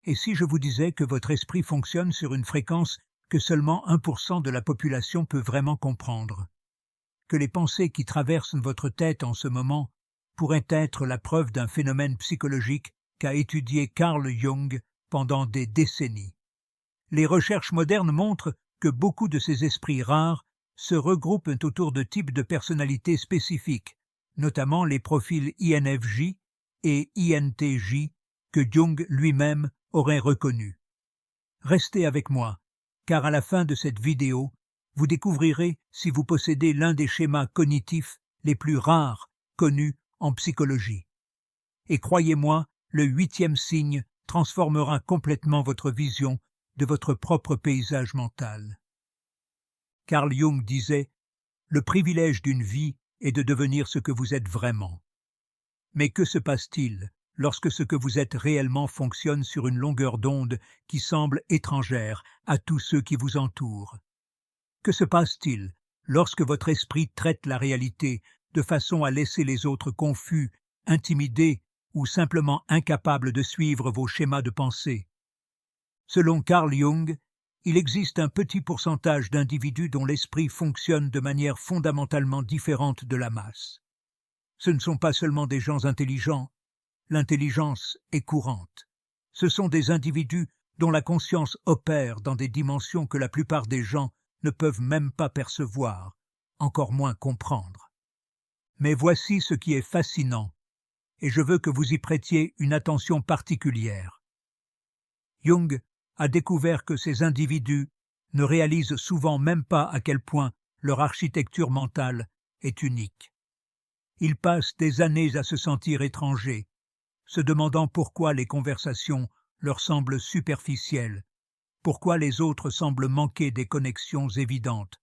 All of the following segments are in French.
Et si je vous disais que votre esprit fonctionne sur une fréquence que seulement 1% de la population peut vraiment comprendre? Que les pensées qui traversent votre tête en ce moment pourraient être la preuve d'un phénomène psychologique qu'a étudié Carl Jung pendant des décennies. Les recherches modernes montrent que beaucoup de ces esprits rares se regroupent autour de types de personnalités spécifiques, notamment les profils INFJ et INTJ que Jung lui-même aurait reconnus. Restez avec moi, car à la fin de cette vidéo, vous découvrirez si vous possédez l'un des schémas cognitifs les plus rares connus en psychologie. Et croyez-moi, le 8e signe transformera complètement votre vision de votre propre paysage mental. Carl Jung disait « Le privilège d'une vie est de devenir ce que vous êtes vraiment ». Mais que se passe-t-il lorsque ce que vous êtes réellement fonctionne sur une longueur d'onde qui semble étrangère à tous ceux qui vous entourent? Que se passe-t-il lorsque votre esprit traite la réalité de façon à laisser les autres confus, intimidés ou simplement incapables de suivre vos schémas de pensée? Selon Carl Jung, il existe un petit pourcentage d'individus dont l'esprit fonctionne de manière fondamentalement différente de la masse. Ce ne sont pas seulement des gens intelligents, l'intelligence est courante. Ce sont des individus dont la conscience opère dans des dimensions que la plupart des gens ne peuvent même pas percevoir, encore moins comprendre. Mais voici ce qui est fascinant, et je veux que vous y prêtiez une attention particulière. Jung a découvert que ces individus ne réalisent souvent même pas à quel point leur architecture mentale est unique. Ils passent des années à se sentir étrangers, se demandant pourquoi les conversations leur semblent superficielles, pourquoi les autres semblent manquer des connexions évidentes,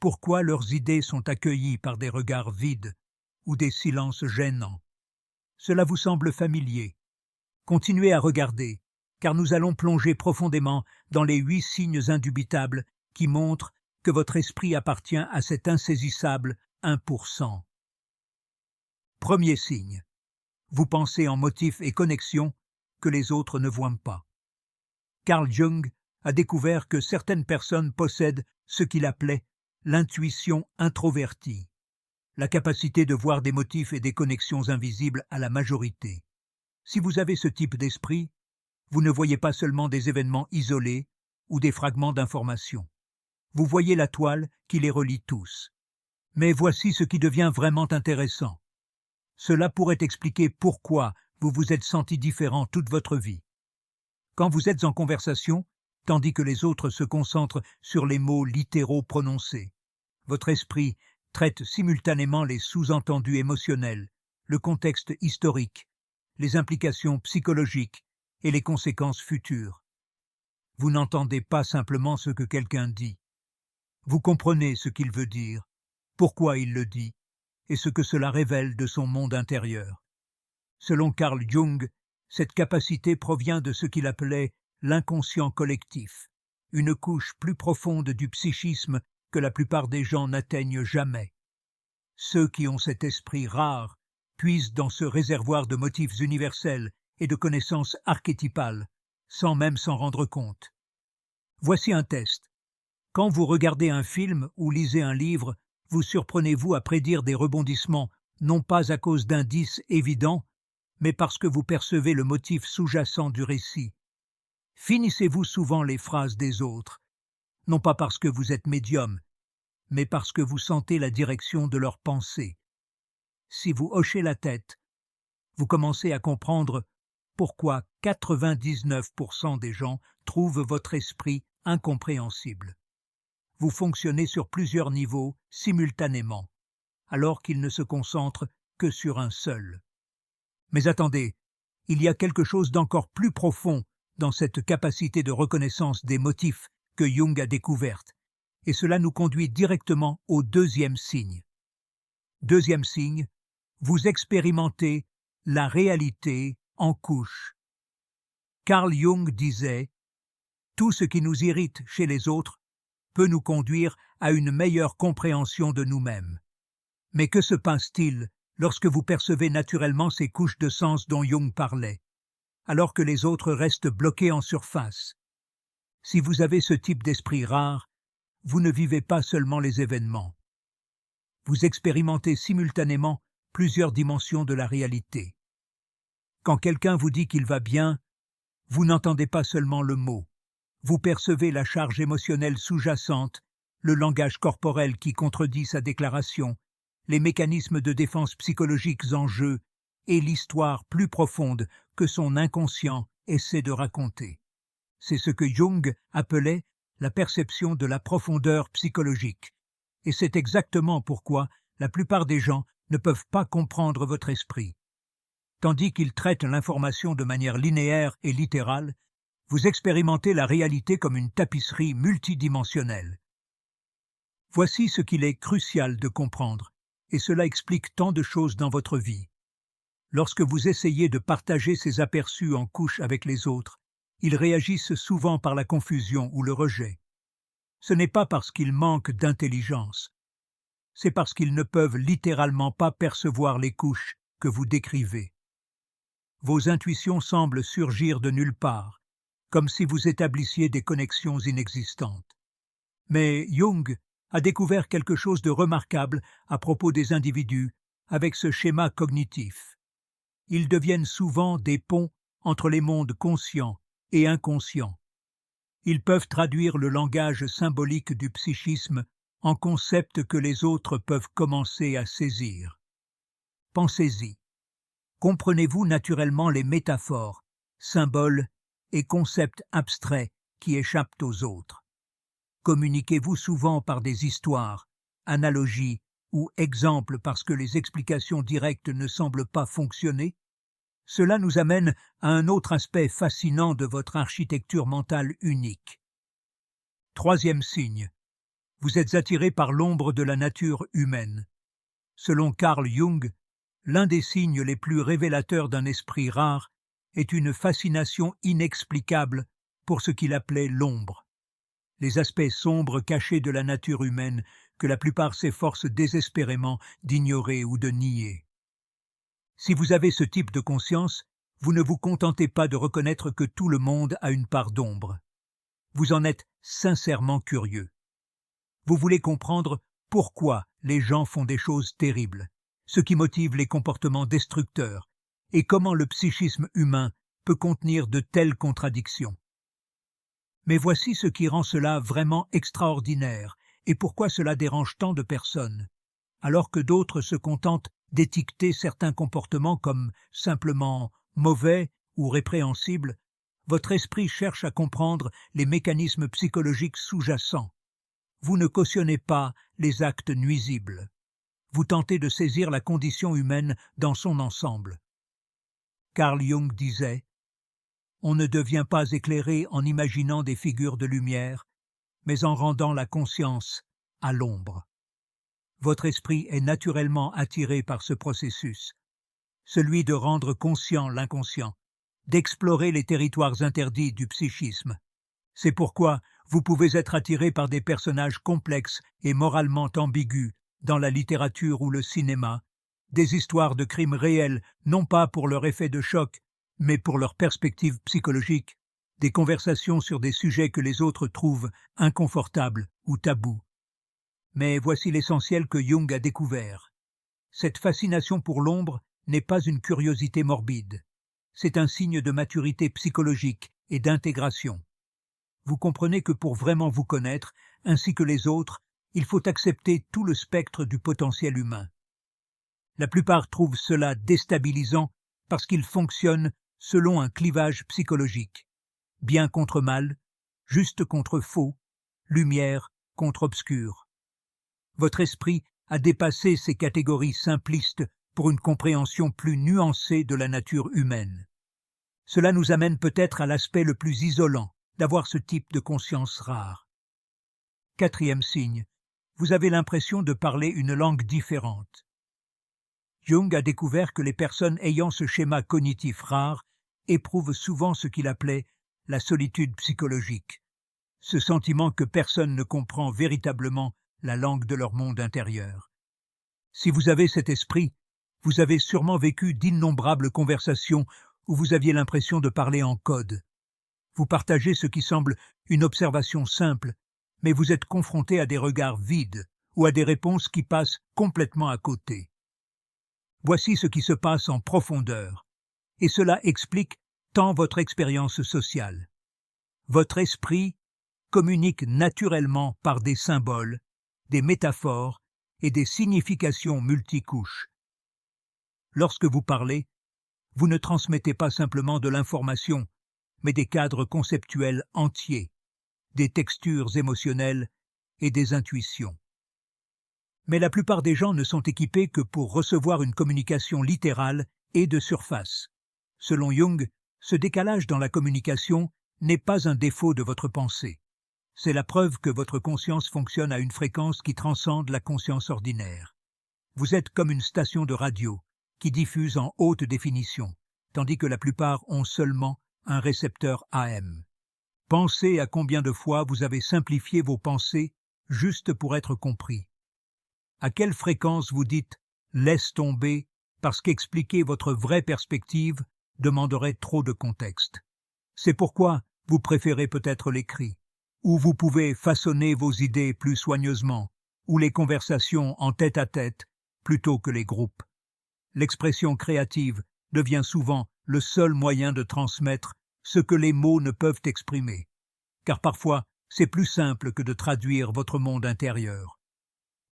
pourquoi leurs idées sont accueillies par des regards vides ou des silences gênants. Cela vous semble familier? Continuez à regarder, car nous allons plonger profondément dans les 8 signes indubitables qui montrent que votre esprit appartient à cet insaisissable 1%. Premier signe. Vous pensez en motifs et connexions que les autres ne voient pas. Carl Jung a découvert que certaines personnes possèdent ce qu'il appelait l'intuition introvertie, la capacité de voir des motifs et des connexions invisibles à la majorité. Si vous avez ce type d'esprit, vous ne voyez pas seulement des événements isolés ou des fragments d'informations. Vous voyez la toile qui les relie tous. Mais voici ce qui devient vraiment intéressant. Cela pourrait expliquer pourquoi vous vous êtes senti différent toute votre vie. Quand vous êtes en conversation, tandis que les autres se concentrent sur les mots littéraux prononcés, votre esprit traite simultanément les sous-entendus émotionnels, le contexte historique, les implications psychologiques et les conséquences futures. Vous n'entendez pas simplement ce que quelqu'un dit. Vous comprenez ce qu'il veut dire, pourquoi il le dit, et ce que cela révèle de son monde intérieur. Selon Carl Jung, cette capacité provient de ce qu'il appelait l'inconscient collectif, une couche plus profonde du psychisme que la plupart des gens n'atteignent jamais. Ceux qui ont cet esprit rare puisent dans ce réservoir de motifs universels et de connaissances archétypales, sans même s'en rendre compte. Voici un test. Quand vous regardez un film ou lisez un livre, vous surprenez-vous à prédire des rebondissements, non pas à cause d'indices évidents, mais parce que vous percevez le motif sous-jacent du récit. Finissez-vous souvent les phrases des autres, non pas parce que vous êtes médium, mais parce que vous sentez la direction de leurs pensées. Si vous hochez la tête, vous commencez à comprendre pourquoi 99% des gens trouvent votre esprit incompréhensible. Vous fonctionnez sur plusieurs niveaux simultanément, alors qu'ils ne se concentrent que sur un seul. Mais attendez, il y a quelque chose d'encore plus profond dans cette capacité de reconnaissance des motifs que Jung a découverte, et cela nous conduit directement au deuxième signe. Deuxième signe, vous expérimentez la réalité en couches. Carl Jung disait « Tout ce qui nous irrite chez les autres peut nous conduire à une meilleure compréhension de nous-mêmes. » Mais que se passe-t-il lorsque vous percevez naturellement ces couches de sens dont Jung parlait? alors que les autres restent bloqués en surface. Si vous avez ce type d'esprit rare, vous ne vivez pas seulement les événements. Vous expérimentez simultanément plusieurs dimensions de la réalité. Quand quelqu'un vous dit qu'il va bien, vous n'entendez pas seulement le mot. Vous percevez la charge émotionnelle sous-jacente, le langage corporel qui contredit sa déclaration, les mécanismes de défense psychologiques en jeu et l'histoire plus profonde que son inconscient essaie de raconter. C'est ce que Jung appelait la perception de la profondeur psychologique. Et c'est exactement pourquoi la plupart des gens ne peuvent pas comprendre votre esprit. Tandis qu'ils traitent l'information de manière linéaire et littérale, vous expérimentez la réalité comme une tapisserie multidimensionnelle. Voici ce qu'il est crucial de comprendre, et cela explique tant de choses dans votre vie. Lorsque vous essayez de partager ces aperçus en couche avec les autres, ils réagissent souvent par la confusion ou le rejet. Ce n'est pas parce qu'ils manquent d'intelligence, c'est parce qu'ils ne peuvent littéralement pas percevoir les couches que vous décrivez. Vos intuitions semblent surgir de nulle part, comme si vous établissiez des connexions inexistantes. Mais Jung a découvert quelque chose de remarquable à propos des individus avec ce schéma cognitif. Ils deviennent souvent des ponts entre les mondes conscients et inconscients. Ils peuvent traduire le langage symbolique du psychisme en concepts que les autres peuvent commencer à saisir. Pensez-y. Comprenez-vous naturellement les métaphores, symboles et concepts abstraits qui échappent aux autres? Communiquez-vous souvent par des histoires, analogies ou exemples parce que les explications directes ne semblent pas fonctionner? Cela nous amène à un autre aspect fascinant de votre architecture mentale unique. Troisième signe. Vous êtes attiré par l'ombre de la nature humaine. Selon Carl Jung, l'un des signes les plus révélateurs d'un esprit rare est une fascination inexplicable pour ce qu'il appelait l'ombre. Les aspects sombres cachés de la nature humaine que la plupart s'efforcent désespérément d'ignorer ou de nier. Si vous avez ce type de conscience, vous ne vous contentez pas de reconnaître que tout le monde a une part d'ombre. Vous en êtes sincèrement curieux. Vous voulez comprendre pourquoi les gens font des choses terribles, ce qui motive les comportements destructeurs, et comment le psychisme humain peut contenir de telles contradictions. Mais voici ce qui rend cela vraiment extraordinaire, et pourquoi cela dérange tant de personnes, alors que d'autres se contentent d'étiqueter certains comportements comme simplement mauvais ou répréhensibles. Votre esprit cherche à comprendre les mécanismes psychologiques sous-jacents. Vous ne cautionnez pas les actes nuisibles. Vous tentez de saisir la condition humaine dans son ensemble. Carl Jung disait « On ne devient pas éclairé en imaginant des figures de lumière, mais en rendant la conscience à l'ombre. » Votre esprit est naturellement attiré par ce processus, celui de rendre conscient l'inconscient, d'explorer les territoires interdits du psychisme. C'est pourquoi vous pouvez être attiré par des personnages complexes et moralement ambigus dans la littérature ou le cinéma, des histoires de crimes réels, non pas pour leur effet de choc, mais pour leur perspective psychologique, des conversations sur des sujets que les autres trouvent inconfortables ou tabous. Mais voici l'essentiel que Jung a découvert. Cette fascination pour l'ombre n'est pas une curiosité morbide. C'est un signe de maturité psychologique et d'intégration. Vous comprenez que pour vraiment vous connaître, ainsi que les autres, il faut accepter tout le spectre du potentiel humain. La plupart trouvent cela déstabilisant parce qu'il fonctionne selon un clivage psychologique. Bien contre mal, juste contre faux, lumière contre obscur. Votre esprit a dépassé ces catégories simplistes pour une compréhension plus nuancée de la nature humaine. Cela nous amène peut-être à l'aspect le plus isolant d'avoir ce type de conscience rare. Quatrième signe, vous avez l'impression de parler une langue différente. Jung a découvert que les personnes ayant ce schéma cognitif rare éprouvent souvent ce qu'il appelait la solitude psychologique, ce sentiment que personne ne comprend véritablement la langue de leur monde intérieur. Si vous avez cet esprit, vous avez sûrement vécu d'innombrables conversations où vous aviez l'impression de parler en code. Vous partagez ce qui semble une observation simple, mais vous êtes confronté à des regards vides ou à des réponses qui passent complètement à côté. Voici ce qui se passe en profondeur, et cela explique tant votre expérience sociale. Votre esprit communique naturellement par des symboles, des métaphores et des significations multicouches. Lorsque vous parlez, vous ne transmettez pas simplement de l'information, mais des cadres conceptuels entiers, des textures émotionnelles et des intuitions. Mais la plupart des gens ne sont équipés que pour recevoir une communication littérale et de surface. Selon Jung, ce décalage dans la communication n'est pas un défaut de votre pensée. C'est la preuve que votre conscience fonctionne à une fréquence qui transcende la conscience ordinaire. Vous êtes comme une station de radio qui diffuse en haute définition, tandis que la plupart ont seulement un récepteur AM. Pensez à combien de fois vous avez simplifié vos pensées juste pour être compris. À quelle fréquence vous dites « laisse tomber » parce qu'expliquer votre vraie perspective demanderait trop de contexte. C'est pourquoi vous préférez peut-être l'écrit, où vous pouvez façonner vos idées plus soigneusement, ou les conversations en tête-à-tête plutôt que les groupes. L'expression créative devient souvent le seul moyen de transmettre ce que les mots ne peuvent exprimer, car parfois c'est plus simple que de traduire votre monde intérieur.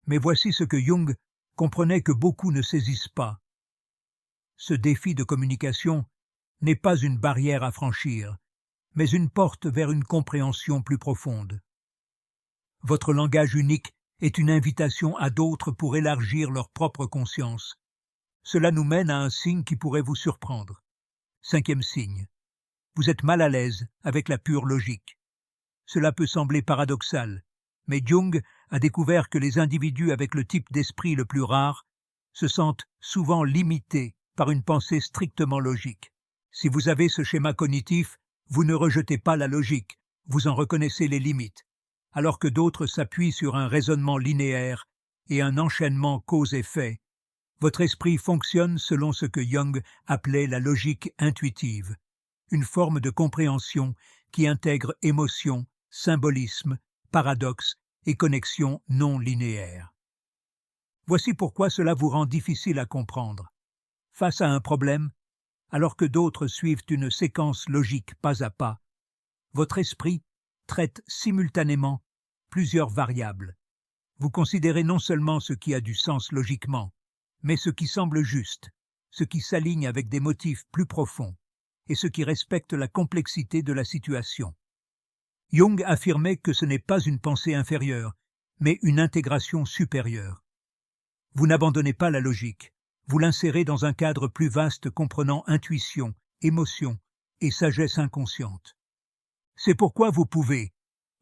Mais voici ce que Jung comprenait que beaucoup ne saisissent pas. Ce défi de communication n'est pas une barrière à franchir, mais une porte vers une compréhension plus profonde. Votre langage unique est une invitation à d'autres pour élargir leur propre conscience. Cela nous mène à un signe qui pourrait vous surprendre. 5e signe. Vous êtes mal à l'aise avec la pure logique. Cela peut sembler paradoxal, mais Jung a découvert que les individus avec le type d'esprit le plus rare se sentent souvent limités par une pensée strictement logique. Si vous avez ce schéma cognitif, vous ne rejetez pas la logique, vous en reconnaissez les limites, alors que d'autres s'appuient sur un raisonnement linéaire et un enchaînement cause-effet. Votre esprit fonctionne selon ce que Jung appelait la logique intuitive, une forme de compréhension qui intègre émotion, symbolisme, paradoxe et connexion non linéaire. Voici pourquoi cela vous rend difficile à comprendre. Face à un problème, alors que d'autres suivent une séquence logique pas à pas, votre esprit traite simultanément plusieurs variables. Vous considérez non seulement ce qui a du sens logiquement, mais ce qui semble juste, ce qui s'aligne avec des motifs plus profonds, et ce qui respecte la complexité de la situation. Jung affirmait que ce n'est pas une pensée inférieure, mais une intégration supérieure. Vous n'abandonnez pas la logique, vous l'insérez dans un cadre plus vaste comprenant intuition, émotion et sagesse inconsciente. C'est pourquoi vous pouvez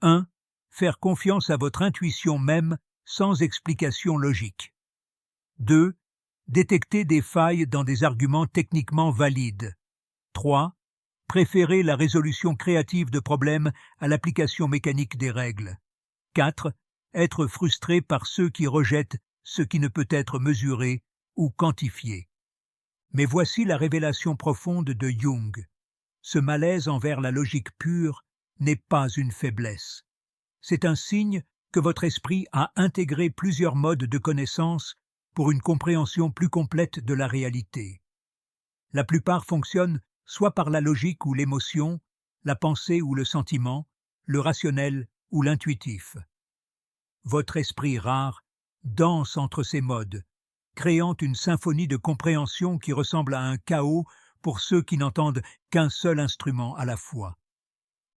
1. Faire confiance à votre intuition même sans explication logique. 2. Détecter des failles dans des arguments techniquement valides. 3. Préférer la résolution créative de problèmes à l'application mécanique des règles. 4. Être frustré par ceux qui rejettent ce qui ne peut être mesuré ou quantifié. Mais voici la révélation profonde de Jung. Ce malaise envers la logique pure n'est pas une faiblesse. C'est un signe que votre esprit a intégré plusieurs modes de connaissance pour une compréhension plus complète de la réalité. La plupart fonctionnent soit par la logique ou l'émotion, la pensée ou le sentiment, le rationnel ou l'intuitif. Votre esprit rare danse entre ces modes, créant une symphonie de compréhension qui ressemble à un chaos pour ceux qui n'entendent qu'un seul instrument à la fois.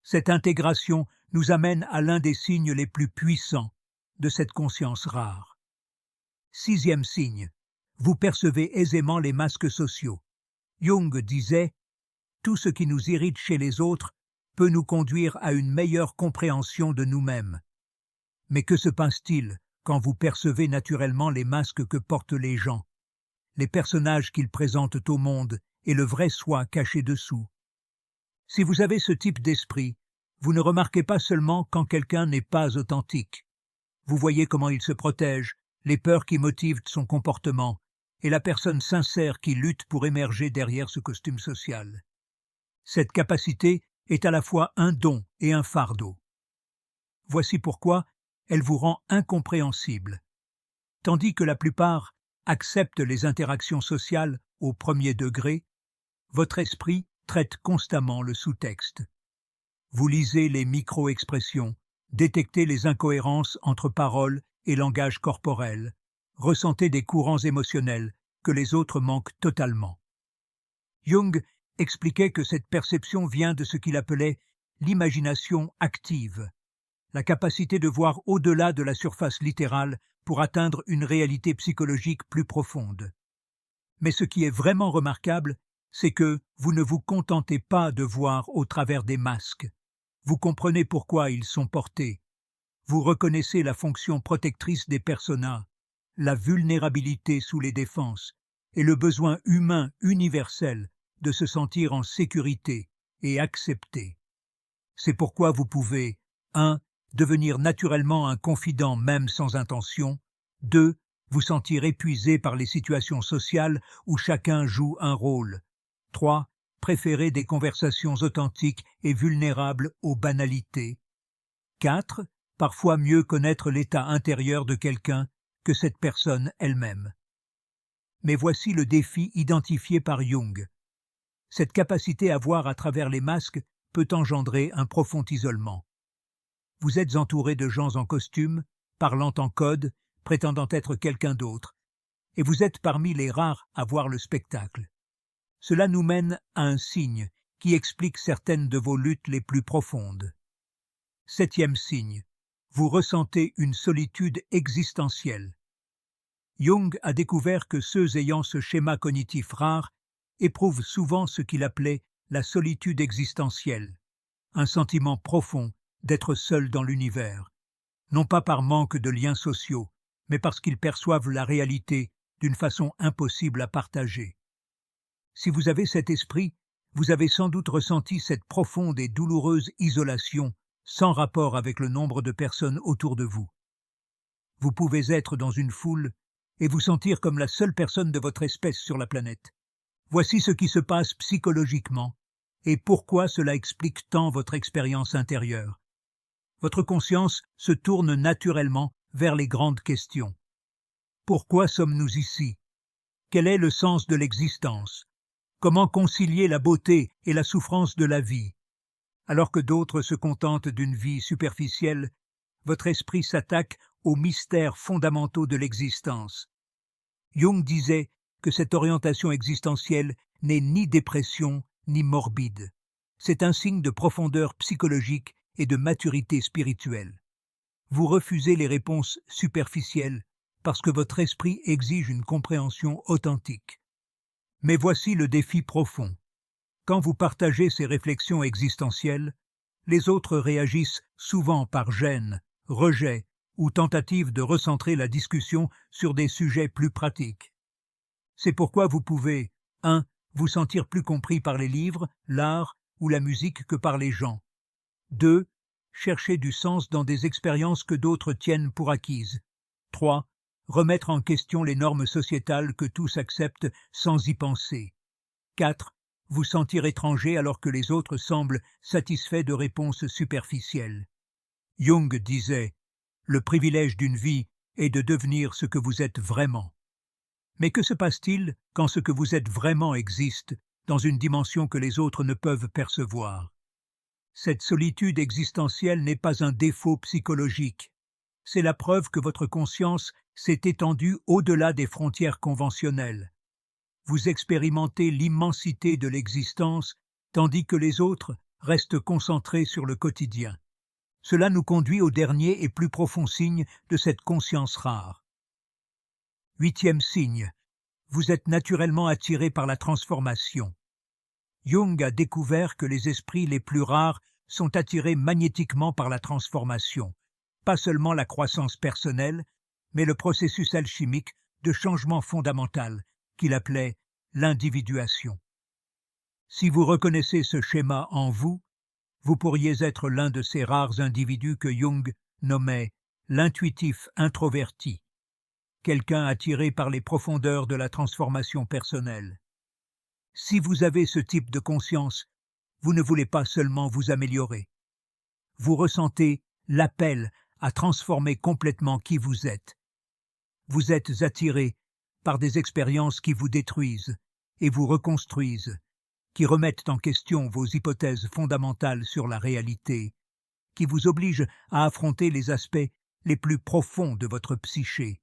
Cette intégration nous amène à l'un des signes les plus puissants de cette conscience rare. 6e signe, vous percevez aisément les masques sociaux. Jung disait « Tout ce qui nous irrite chez les autres peut nous conduire à une meilleure compréhension de nous-mêmes. » Mais que se passe-t-il quand vous percevez naturellement les masques que portent les gens, les personnages qu'ils présentent au monde et le vrai soi caché dessous? Si vous avez ce type d'esprit, vous ne remarquez pas seulement quand quelqu'un n'est pas authentique. Vous voyez comment il se protège, les peurs qui motivent son comportement, est la personne sincère qui lutte pour émerger derrière ce costume social. Cette capacité est à la fois un don et un fardeau. Voici pourquoi elle vous rend incompréhensible. Tandis que la plupart acceptent les interactions sociales au premier degré, votre esprit traite constamment le sous-texte. Vous lisez les micro-expressions, détectez les incohérences entre paroles et langage corporel, ressentez des courants émotionnels que les autres manquent totalement. Jung expliquait que cette perception vient de ce qu'il appelait l'imagination active, la capacité de voir au-delà de la surface littérale pour atteindre une réalité psychologique plus profonde. Mais ce qui est vraiment remarquable, c'est que vous ne vous contentez pas de voir au travers des masques. Vous comprenez pourquoi ils sont portés. Vous reconnaissez la fonction protectrice des personas, la vulnérabilité sous les défenses et le besoin humain universel de se sentir en sécurité et accepté. C'est pourquoi vous pouvez 1. Devenir naturellement un confident même sans intention, 2. Vous sentir épuisé par les situations sociales où chacun joue un rôle, 3. Préférer des conversations authentiques et vulnérables aux banalités, 4. Parfois mieux connaître l'état intérieur de quelqu'un que cette personne elle-même. Mais voici le défi identifié par Jung. Cette capacité à voir à travers les masques peut engendrer un profond isolement. Vous êtes entouré de gens en costume, parlant en code, prétendant être quelqu'un d'autre, et vous êtes parmi les rares à voir le spectacle. Cela nous mène à un signe qui explique certaines de vos luttes les plus profondes. 7e signe. Vous ressentez une solitude existentielle. Jung a découvert que ceux ayant ce schéma cognitif rare éprouvent souvent ce qu'il appelait la solitude existentielle, un sentiment profond d'être seul dans l'univers, non pas par manque de liens sociaux, mais parce qu'ils perçoivent la réalité d'une façon impossible à partager. Si vous avez cet esprit, vous avez sans doute ressenti cette profonde et douloureuse isolation sans rapport avec le nombre de personnes autour de vous. Vous pouvez être dans une foule et vous sentir comme la seule personne de votre espèce sur la planète. Voici ce qui se passe psychologiquement et pourquoi cela explique tant votre expérience intérieure. Votre conscience se tourne naturellement vers les grandes questions. Pourquoi sommes-nous ici? Quel est le sens de l'existence? Comment concilier la beauté et la souffrance de la vie? Alors que d'autres se contentent d'une vie superficielle, votre esprit s'attaque aux mystères fondamentaux de l'existence. Jung disait que cette orientation existentielle n'est ni dépression ni morbide. C'est un signe de profondeur psychologique et de maturité spirituelle. Vous refusez les réponses superficielles parce que votre esprit exige une compréhension authentique. Mais voici le défi profond. Quand vous partagez ces réflexions existentielles, les autres réagissent souvent par gêne, rejet ou tentative de recentrer la discussion sur des sujets plus pratiques. C'est pourquoi vous pouvez 1. Vous sentir plus compris par les livres, l'art ou la musique que par les gens. 2. Chercher du sens dans des expériences que d'autres tiennent pour acquises. 3. Remettre en question les normes sociétales que tous acceptent sans y penser. 4. Vous sentir étranger alors que les autres semblent satisfaits de réponses superficielles. Jung disait « Le privilège d'une vie est de devenir ce que vous êtes vraiment ». Mais que se passe-t-il quand ce que vous êtes vraiment existe dans une dimension que les autres ne peuvent percevoir? Cette solitude existentielle n'est pas un défaut psychologique. C'est la preuve que votre conscience s'est étendue au-delà des frontières conventionnelles. Vous expérimentez l'immensité de l'existence, tandis que les autres restent concentrés sur le quotidien. Cela nous conduit au dernier et plus profond signe de cette conscience rare. 8e signe. Vous êtes naturellement attiré par la transformation. Jung a découvert que les esprits les plus rares sont attirés magnétiquement par la transformation, pas seulement la croissance personnelle, mais le processus alchimique de changement fondamental qu'il appelait l'individuation. Si vous reconnaissez ce schéma en vous, vous pourriez être l'un de ces rares individus que Jung nommait l'intuitif introverti. quelqu'un attiré par les profondeurs de la transformation personnelle. Si vous avez ce type de conscience, vous ne voulez pas seulement vous améliorer. Vous ressentez l'appel à transformer complètement qui vous êtes. Vous êtes attiré par des expériences qui vous détruisent et vous reconstruisent, qui remettent en question vos hypothèses fondamentales sur la réalité, qui vous obligent à affronter les aspects les plus profonds de votre psyché.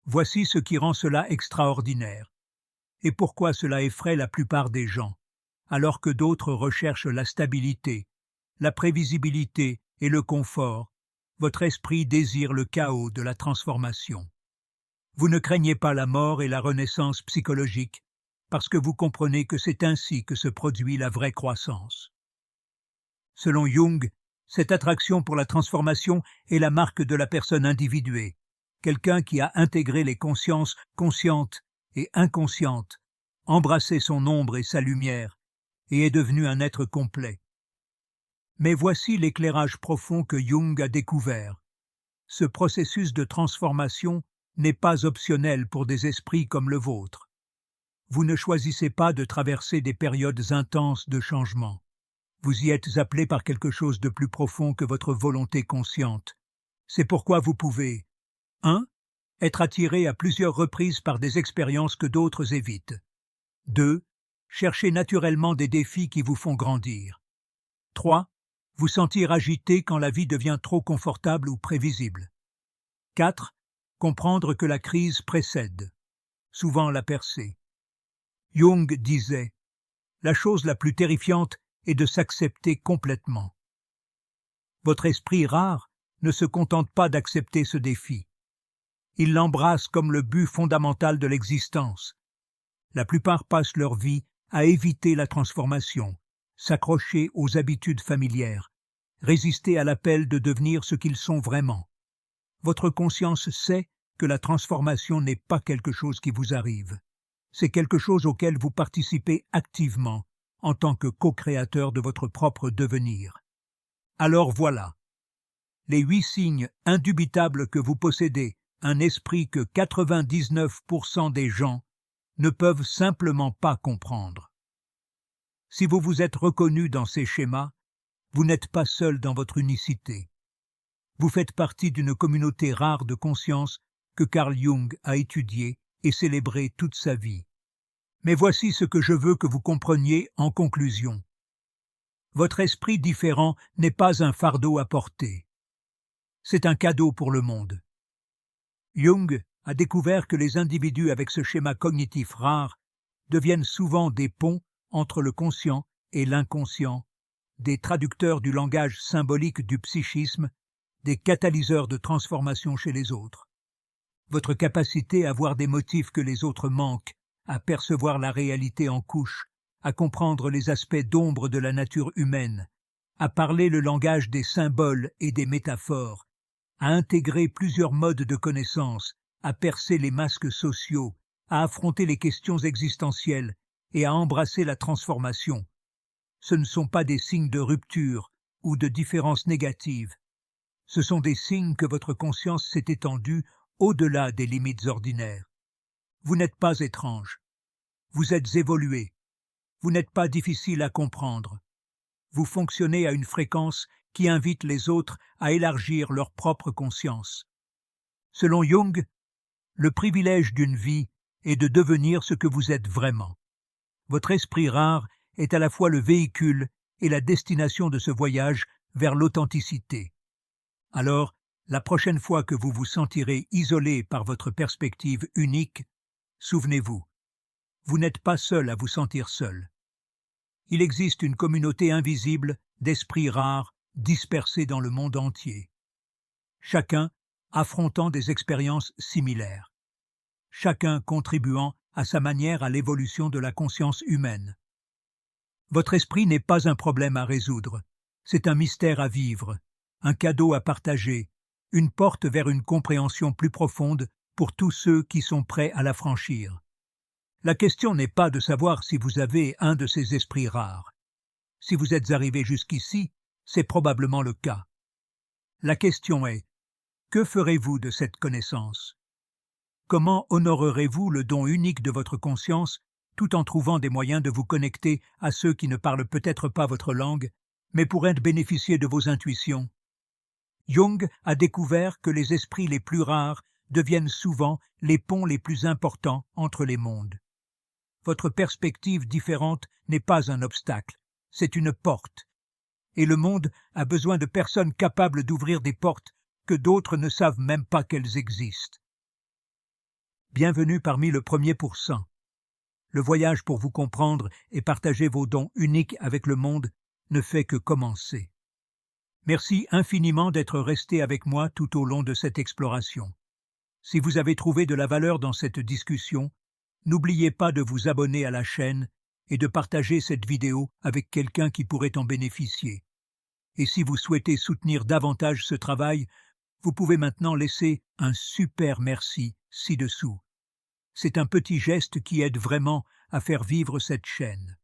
Voici ce qui rend cela extraordinaire, et pourquoi cela effraie la plupart des gens, alors que d'autres recherchent la stabilité, la prévisibilité et le confort. Votre esprit désire le chaos de la transformation. Vous ne craignez pas la mort et la renaissance psychologique, parce que vous comprenez que c'est ainsi que se produit la vraie croissance. Selon Jung, cette attraction pour la transformation est la marque de la personne individuée, quelqu'un qui a intégré les consciences conscientes et inconscientes, embrassé son ombre et sa lumière, et est devenu un être complet. Mais voici l'éclairage profond que Jung a découvert. Ce processus de transformation n'est pas optionnel pour des esprits comme le vôtre. Vous ne choisissez pas de traverser des périodes intenses de changement. Vous y êtes appelé par quelque chose de plus profond que votre volonté consciente. C'est pourquoi vous pouvez 1. Être attiré à plusieurs reprises par des expériences que d'autres évitent. 2. Chercher naturellement des défis qui vous font grandir. 3. Vous sentir agité quand la vie devient trop confortable ou prévisible. 4. Comprendre que la crise précède, souvent la percée. Jung disait « La chose la plus terrifiante est de s'accepter complètement. » Votre esprit rare ne se contente pas d'accepter ce défi. Il l'embrasse comme le but fondamental de l'existence. La plupart passent leur vie à éviter la transformation, s'accrocher aux habitudes familières, résister à l'appel de devenir ce qu'ils sont vraiment. Votre conscience sait que la transformation n'est pas quelque chose qui vous arrive. C'est quelque chose auquel vous participez activement en tant que co-créateur de votre propre devenir. Alors voilà, les 8 signes indubitables que vous possédez un esprit que 99% des gens ne peuvent simplement pas comprendre. Si vous vous êtes reconnu dans ces schémas, vous n'êtes pas seul dans votre unicité. Vous faites partie d'une communauté rare de conscience que Carl Jung a étudiée et célébrée toute sa vie. Mais voici ce que je veux que vous compreniez en conclusion. Votre esprit différent n'est pas un fardeau à porter. C'est un cadeau pour le monde. Jung a découvert que les individus avec ce schéma cognitif rare deviennent souvent des ponts entre le conscient et l'inconscient, des traducteurs du langage symbolique du psychisme, des catalyseurs de transformation chez les autres. Votre capacité à voir des motifs que les autres manquent, à percevoir la réalité en couches, à comprendre les aspects d'ombre de la nature humaine, à parler le langage des symboles et des métaphores, à intégrer plusieurs modes de connaissance, à percer les masques sociaux, à affronter les questions existentielles et à embrasser la transformation. Ce ne sont pas des signes de rupture ou de différence négative. Ce sont des signes que votre conscience s'est étendue au-delà des limites ordinaires. Vous n'êtes pas étrange. Vous êtes évolué. Vous n'êtes pas difficile à comprendre. Vous fonctionnez à une fréquence qui invite les autres à élargir leur propre conscience. Selon Jung, le privilège d'une vie est de devenir ce que vous êtes vraiment. Votre esprit rare est à la fois le véhicule et la destination de ce voyage vers l'authenticité. Alors, la prochaine fois que vous vous sentirez isolé par votre perspective unique, souvenez-vous, vous n'êtes pas seul à vous sentir seul. Il existe une communauté invisible d'esprits rares dispersés dans le monde entier. Chacun affrontant des expériences similaires. Chacun contribuant à sa manière à l'évolution de la conscience humaine. Votre esprit n'est pas un problème à résoudre, c'est un mystère à vivre, un cadeau à partager, une porte vers une compréhension plus profonde pour tous ceux qui sont prêts à la franchir. La question n'est pas de savoir si vous avez un de ces esprits rares. Si vous êtes arrivé jusqu'ici, c'est probablement le cas. La question est, que ferez-vous de cette connaissance ? Comment honorerez-vous le don unique de votre conscience tout en trouvant des moyens de vous connecter à ceux qui ne parlent peut-être pas votre langue, mais pourraient bénéficier de vos intuitions? Jung a découvert que les esprits les plus rares deviennent souvent les ponts les plus importants entre les mondes. Votre perspective différente n'est pas un obstacle, c'est une porte. Et le monde a besoin de personnes capables d'ouvrir des portes que d'autres ne savent même pas qu'elles existent. Bienvenue parmi le 1%. Le voyage pour vous comprendre et partager vos dons uniques avec le monde ne fait que commencer. Merci infiniment d'être resté avec moi tout au long de cette exploration. Si vous avez trouvé de la valeur dans cette discussion, n'oubliez pas de vous abonner à la chaîne et de partager cette vidéo avec quelqu'un qui pourrait en bénéficier. Et si vous souhaitez soutenir davantage ce travail, vous pouvez maintenant laisser un super merci ci-dessous. C'est un petit geste qui aide vraiment à faire vivre cette chaîne.